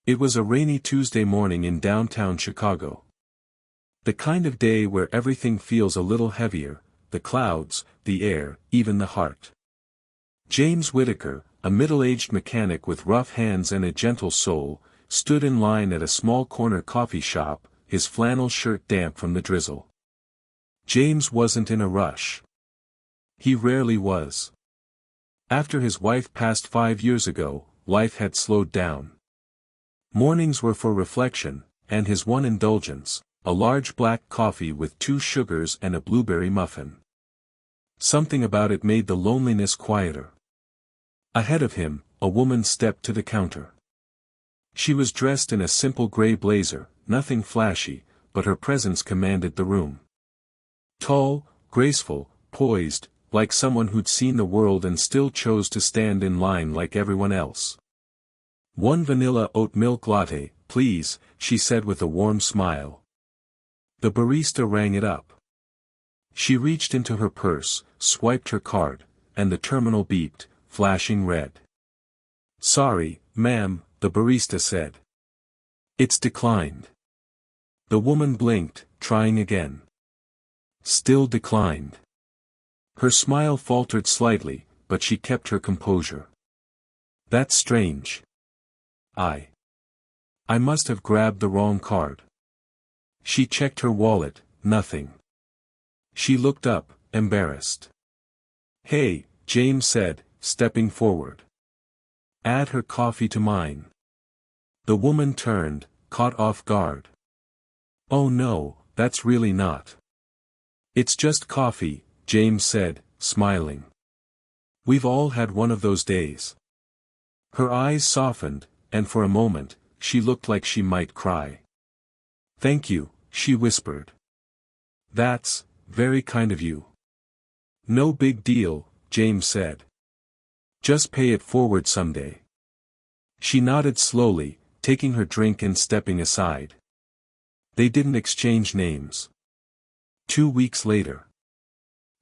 It was a rainy Tuesday morning in downtown Chicago. The kind of day where everything feels a little heavier, the clouds, the air, even the heart. James Whittaker, a middle-aged mechanic with rough hands and a gentle soul, stood in line at a small corner coffee shop, his flannel shirt damp from the drizzle. James wasn't in a rush. He rarely was. After his wife passed 5 years ago, life had slowed down. Mornings were for reflection, and his one indulgence, a large black coffee with 2 sugars and a blueberry muffin. Something about it made the loneliness quieter. Ahead of him, a woman stepped to the counter. She was dressed in a simple gray blazer, nothing flashy, but her presence commanded the room. Tall, graceful, poised, like someone who'd seen the world and still chose to stand in line like everyone else. "1 vanilla oat milk latte, please," she said with a warm smile. The barista rang it up. She reached into her purse, swiped her card, and the terminal beeped, flashing red. "Sorry, ma'am," the barista said. "It's declined." The woman blinked, trying again. Still declined. Her smile faltered slightly, but she kept her composure. "That's strange. I must have grabbed the wrong card." She checked her wallet, nothing. She looked up, embarrassed. "Hey," James said, stepping forward. "Add her coffee to mine." The woman turned, caught off guard. "Oh no, that's really not." "It's just coffee," James said, smiling. "We've all had one of those days." Her eyes softened, and for a moment, she looked like she might cry. "Thank you," she whispered. "That's very kind of you." "No big deal," James said. "Just pay it forward someday." She nodded slowly, taking her drink and stepping aside. They didn't exchange names. 2 weeks later.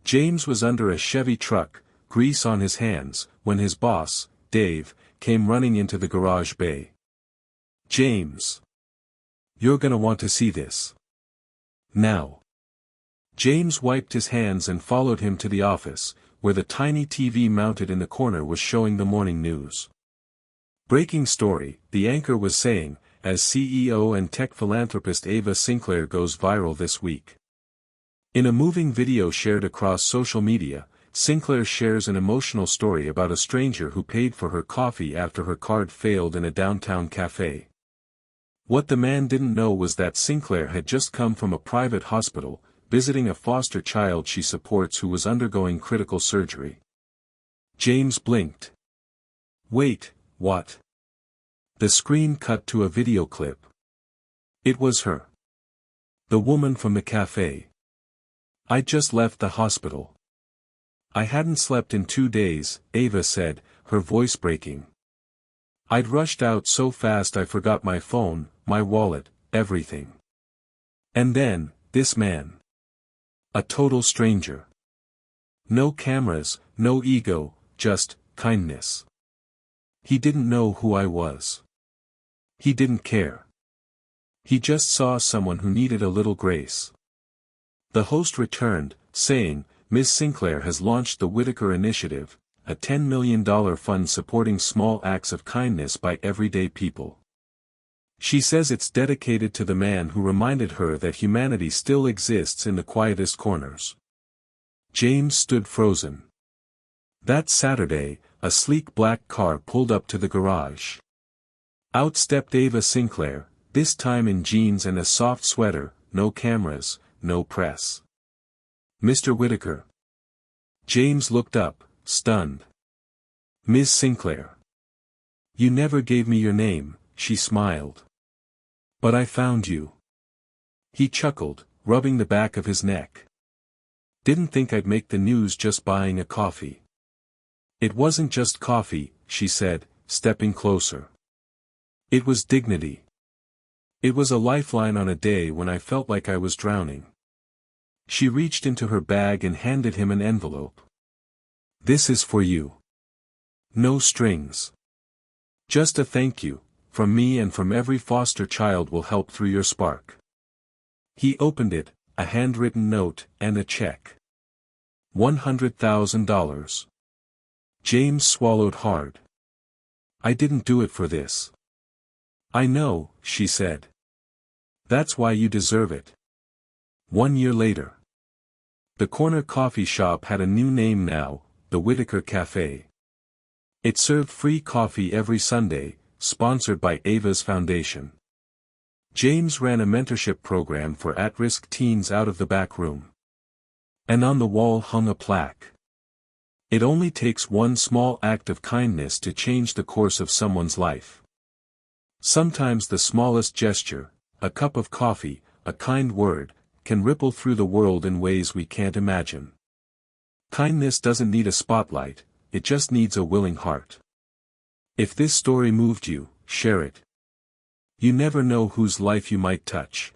James was under a Chevy truck, grease on his hands, when his boss, Dave, came running into the garage bay. "James. You're gonna want to see this. Now." James wiped his hands and followed him to the office, where the tiny TV mounted in the corner was showing the morning news. "Breaking story," the anchor was saying, as CEO and tech philanthropist Ava Sinclair goes viral this week. In a moving video shared across social media, Sinclair shares an emotional story about a stranger who paid for her coffee after her card failed in a downtown cafe. What the man didn't know was that Sinclair had just come from a private hospital, visiting a foster child she supports who was undergoing critical surgery. James blinked. "Wait, what?" The screen cut to a video clip. It was her. The woman from the cafe. "I just left the hospital. I hadn't slept in 2 days," Ava said, her voice breaking. "I'd rushed out so fast I forgot my phone, my wallet, everything. And then, this man. A total stranger. No cameras, no ego, just kindness. He didn't know who I was. He didn't care. He just saw someone who needed a little grace." The host returned, saying, "Ms. Sinclair has launched the Whittaker Initiative, a $10 million fund supporting small acts of kindness by everyday people. She says it's dedicated to the man who reminded her that humanity still exists in the quietest corners." James stood frozen. That Saturday, a sleek black car pulled up to the garage. Out stepped Ava Sinclair, this time in jeans and a soft sweater, no cameras, no press. "Mr. Whittaker." James looked up, stunned. "Ms. Sinclair. You never gave me your name," she smiled. "But I found you." He chuckled, rubbing the back of his neck. "Didn't think I'd make the news just buying a coffee." "It wasn't just coffee," she said, stepping closer. "It was dignity. It was a lifeline on a day when I felt like I was drowning." She reached into her bag and handed him an envelope. "This is for you. No strings. Just a thank you, from me and from every foster child will help through your spark. He opened it, a handwritten note, and a check. $100,000. James swallowed hard. I didn't do it for this. I know, she said. That's why you deserve it. 1 year later. The corner coffee shop had a new name now, the Whitaker Cafe. It served free coffee every Sunday, sponsored by Ava's Foundation. James ran a mentorship program for at-risk teens out of the back room. And on the wall hung a plaque. It only takes one small act of kindness to change the course of someone's life. Sometimes the smallest gesture, a cup of coffee, a kind word, can ripple through the world in ways we can't imagine. Kindness doesn't need a spotlight, it just needs a willing heart. If this story moved you, share it. You never know whose life you might touch.